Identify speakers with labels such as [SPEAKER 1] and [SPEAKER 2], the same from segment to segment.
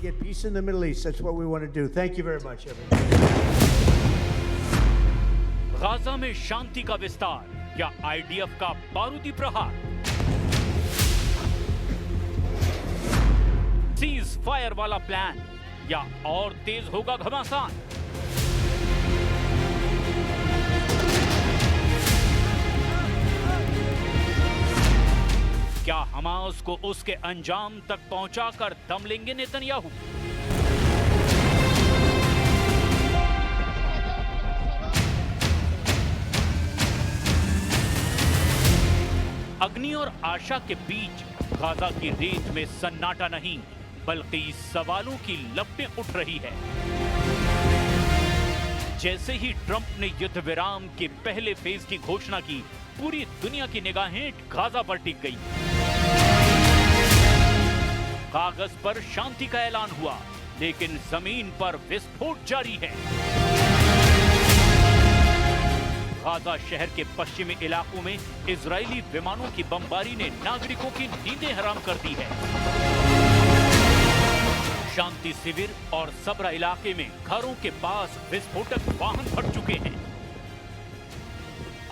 [SPEAKER 1] get peace in the Middle East. That's what we want to do. Thank you very much, everybody.
[SPEAKER 2] Gaza में शांति का विस्तार या IDF का बारूदी प्रहार? सीज फायर वाला प्लान या और तेज होगा घमासान? क्या हमास को उसके अंजाम तक पहुंचाकर दम लेंगे नेतन्याहू? अग्नि और आशा के बीच गाजा की रेत में सन्नाटा नहीं बल्कि सवालों की लपटें उठ रही है। जैसे ही ट्रंप ने युद्ध विराम के पहले फेज की घोषणा की, पूरी दुनिया की निगाहें गाजा पर टिक गई। कागज पर शांति का ऐलान हुआ, लेकिन जमीन पर विस्फोट जारी है। गाजा शहर के पश्चिमी इलाकों में इजरायली विमानों की बमबारी ने नागरिकों की नींदें हराम कर दी है। शांति शिविर और सबरा इलाके में घरों के पास विस्फोटक वाहन फट चुके हैं।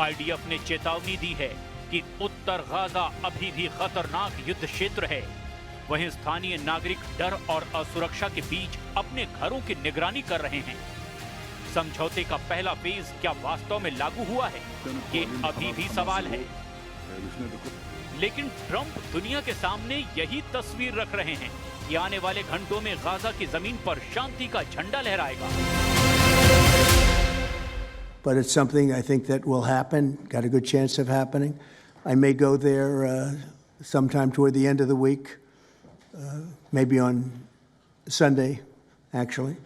[SPEAKER 2] आईडीएफ ने चेतावनी दी है कि उत्तर गाजा अभी भी खतरनाक युद्ध क्षेत्र है। वहीं स्थानीय नागरिक डर और असुरक्षा के बीच अपने घरों की निगरानी कर रहे हैं। समझौते का पहला फेज क्या वास्तव में लागू हुआ है, ये अभी भी सवाल है। लेकिन ट्रंप दुनिया के सामने यही तस्वीर रख रहे हैं कि आने वाले घंटों में गाजा की जमीन पर शांति का झंडा लहराएगा।
[SPEAKER 1] But it's something I think that will happen, got a good chance of happening. I may go there sometime toward the end of the week, maybe on Sunday, actually,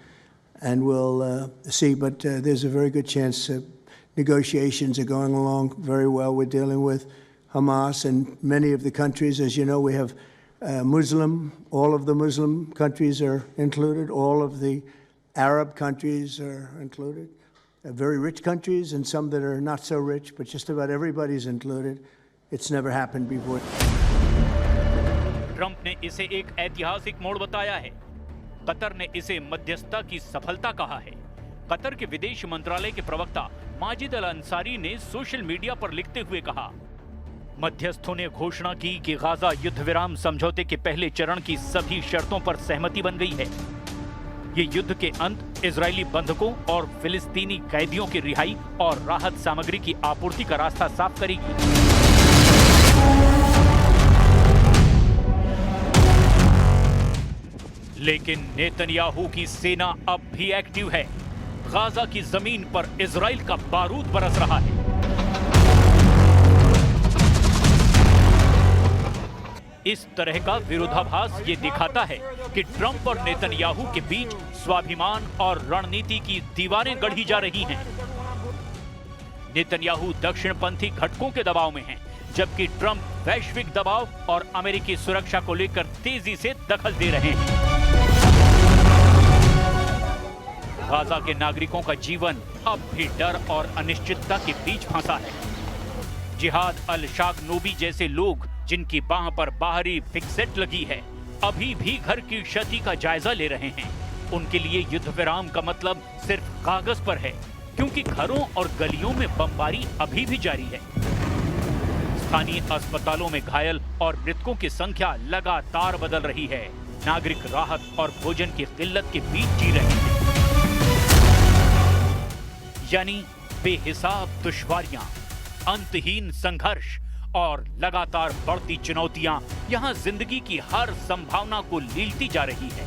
[SPEAKER 1] and we'll see. But there's a very good chance negotiations are going along very well. We're dealing with Hamas and many of the countries. As you know, we have all of the Muslim countries are included, all of the Arab countries are included. Very rich countries and some that are not so rich, but just about everybody's included. It's never happened before.
[SPEAKER 2] Trump ने इसे एक ऐतिहासिक मोड़ बताया है। Qatar ने इसे मध्यस्थता की सफलता कहा है। कतर के विदेश मंत्रालय के प्रवक्ता माजिद अल अंसारी ने सोशल मीडिया पर लिखते हुए कहा, मध्यस्थों ने घोषणा की कि गाजा युद्ध विराम समझौते के पहले चरण की सभी शर्तों पर सहमति बन गई है। ये युद्ध के अंत, इजरायली बंधकों और फिलिस्तीनी कैदियों की रिहाई और राहत सामग्री की आपूर्ति का रास्ता साफ करेगी। लेकिन नेतन्याहू की सेना अब भी एक्टिव है। गाजा की जमीन पर इजराइल का बारूद बरस रहा है। इस तरह का विरोधाभास ये दिखाता है कि ट्रंप और नेतन्याहू के बीच स्वाभिमान और रणनीति की दीवारें गढ़ी जा रही हैं। नेतन्याहू दक्षिणपंथी घटकों के दबाव में हैं, जबकि ट्रंप वैश्विक दबाव और अमेरिकी सुरक्षा को लेकर तेजी से दखल दे रहे हैं। गाजा के नागरिकों का जीवन अब भी डर और अनिश्चितता के बीच फंसा है। जिहाद अल शागनोबी जैसे लोग, जिनकी बाह पर बाहरी फिक्सेट लगी है, अभी भी घर की क्षति का जायजा ले रहे हैं। उनके लिए युद्ध विराम का मतलब सिर्फ कागज पर है, क्योंकि घरों और गलियों में बमबारी अभी भी जारी है। स्थानीय अस्पतालों में घायल और मृतकों की संख्या लगातार बदल रही है। नागरिक राहत और भोजन की किल्लत के बीच जी रहे हैं। यानी बेहिसाब दुश्वारियां, अंतहीन संघर्ष और लगातार बढ़ती चुनौतियां यहां जिंदगी की हर संभावना को लीलती जा रही है।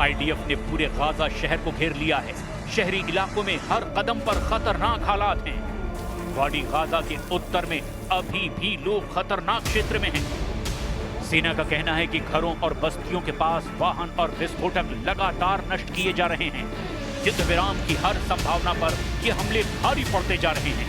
[SPEAKER 2] आईडीएफ ने पूरे गाजा शहर को घेर लिया है। शहरी इलाकों में हर कदम पर खतरनाक हालात हैं। वाडी गाजा के उत्तर में अभी भी लोग खतरनाक क्षेत्र में हैं। सेना का कहना है कि घरों और बस्तियों के पास वाहन और विस्फोटक लगातार नष्ट किए जा रहे हैं। युद्ध विराम की हर संभावना पर ये हमले भारी पड़ते जा रहे हैं।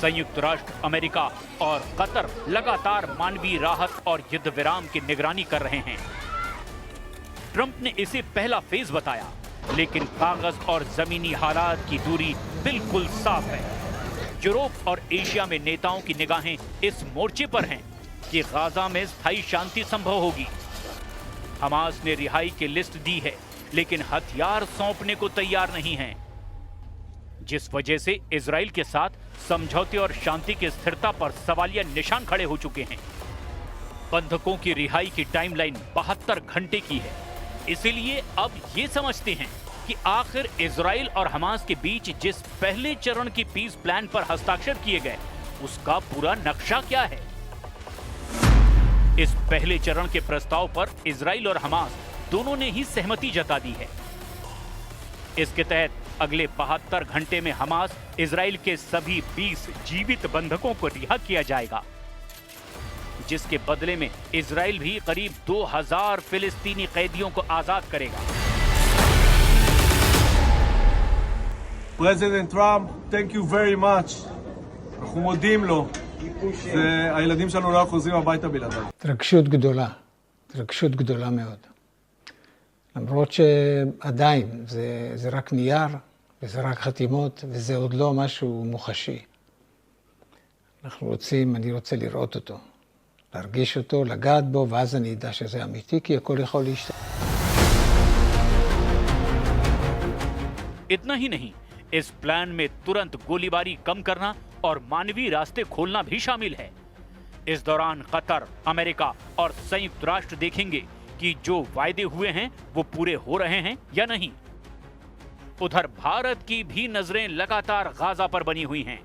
[SPEAKER 2] संयुक्त राष्ट्र, अमेरिका और कतर लगातार मानवीय राहत और युद्ध विराम की निगरानी कर रहे हैं। ट्रंप ने इसे पहला फेज बताया, लेकिन कागज और जमीनी हालात की दूरी बिल्कुल साफ है। यूरोप और एशिया में नेताओं की निगाहें इस मोर्चे पर हैं कि गाजा में स्थायी शांति संभव होगी। हमास ने रिहाई की लिस्ट दी है, लेकिन हथियार सौंपने को तैयार नहीं है, जिस वजह से इजराइल के साथ समझौते और शांति की स्थिरता पर सवालिया निशान खड़े हो चुके हैं। बंधकों की रिहाई की टाइमलाइन 72 घंटे की है, इसीलिए अब ये समझते हैं कि आखिर इजराइल और हमास के बीच जिस पहले चरण की पीस प्लान पर हस्ताक्षर किए गए, उसका पूरा नक्शा क्या है। इस पहले चरण के प्रस्ताव पर इजराइल और हमास दोनों ने ही सहमति जता दी है। इसके तहत अगले 72 घंटे में हमास इजराइल के सभी 20 जीवित बंधकों को रिहा किया जाएगा, जिसके बदले में इजराइल भी करीब 2000 फिलिस्तीनी कैदियों को आजाद करेगा।
[SPEAKER 3] President Trump, thank you very much. אנחנו מודים לו. הילדים שלנו לא חוזרים הביתה בלעדיו.
[SPEAKER 4] התרגשות גדולה מאוד. למרות שעדיין זה רק נייר, וזה רק חתימות, וזה עוד לא משהו מוחשי. אני רוצה לראות אותו, להרגיש אותו, לגעת בו, ואז אני אדע שזה אמיתי, כי הכל יכול להשתנות.
[SPEAKER 2] इतना ही नहीं, इस प्लान में तुरंत गोलीबारी कम करना और मानवीय रास्ते खोलना भी शामिल है। इस दौरान कतर, अमेरिका और संयुक्त राष्ट्र देखेंगे कि जो वायदे हुए हैं वो पूरे हो रहे हैं या नहीं। उधर भारत की भी नजरें लगातार गाजा पर बनी हुई हैं।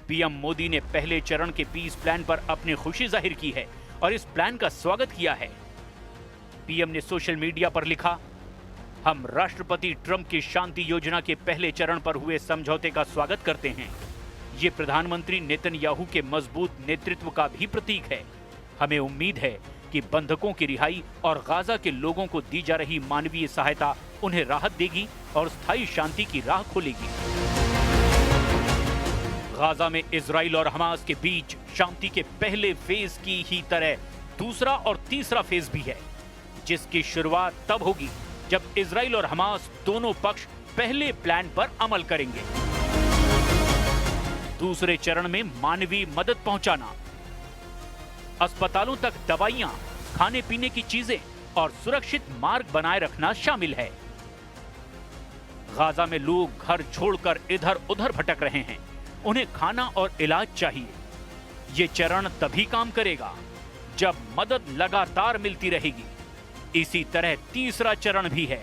[SPEAKER 2] पीएम मोदी ने पहले चरण के पीस प्लान पर अपनी खुशी जाहिर की है और इस प्लान का स्वागत किया है। पीएम ने सोशल मीडिया पर लिखा, हम राष्ट्रपति ट्रंप की शांति योजना के पहले चरण पर हुए समझौते का स्वागत करते हैं। ये प्रधानमंत्री नेतन्याहू के मजबूत नेतृत्व का भी प्रतीक है। हमें उम्मीद है कि बंधकों की रिहाई और गाजा के लोगों को दी जा रही मानवीय सहायता उन्हें राहत देगी और स्थायी शांति की राह खोलेगी। गाजा में इजराइल और हमास के बीच शांति के पहले फेज की ही तरह दूसरा और तीसरा फेज भी है, जिसकी शुरुआत तब होगी जब इजराइल और हमास दोनों पक्ष पहले प्लान पर अमल करेंगे। दूसरे चरण में मानवीय मदद पहुंचाना, अस्पतालों तक दवाइयां, खाने पीने की चीजें और सुरक्षित मार्ग बनाए रखना शामिल है। गाजा में लोग घर छोड़कर इधर उधर भटक रहे हैं, उन्हें खाना और इलाज चाहिए। ये चरण तभी काम करेगा जब मदद लगातार मिलती रहेगी। इसी तरह तीसरा चरण भी है,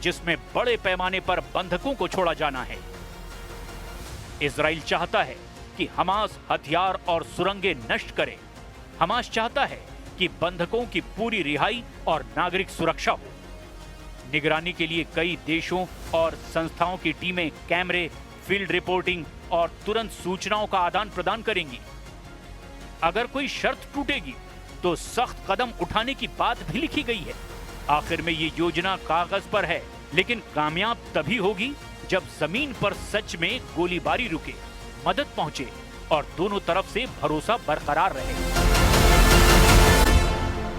[SPEAKER 2] जिसमें बड़े पैमाने पर बंधकों को छोड़ा जाना है। इजराइल चाहता है कि हमास हथियार और सुरंगें नष्ट करे। हमास चाहता है कि बंधकों की पूरी रिहाई और नागरिक सुरक्षा हो। निगरानी के लिए कई देशों और संस्थाओं की टीमें कैमरे, फील्ड रिपोर्टिंग और तुरंत सूचनाओं का आदान प्रदान करेंगी। अगर कोई शर्त टूटेगी तो सख्त कदम उठाने की बात भी लिखी गई है। आखिर में ये योजना कागज पर है, लेकिन कामयाब तभी होगी जब जमीन पर सच में गोलीबारी रुके, मदद पहुंचे और दोनों तरफ से भरोसा बरकरार रहे।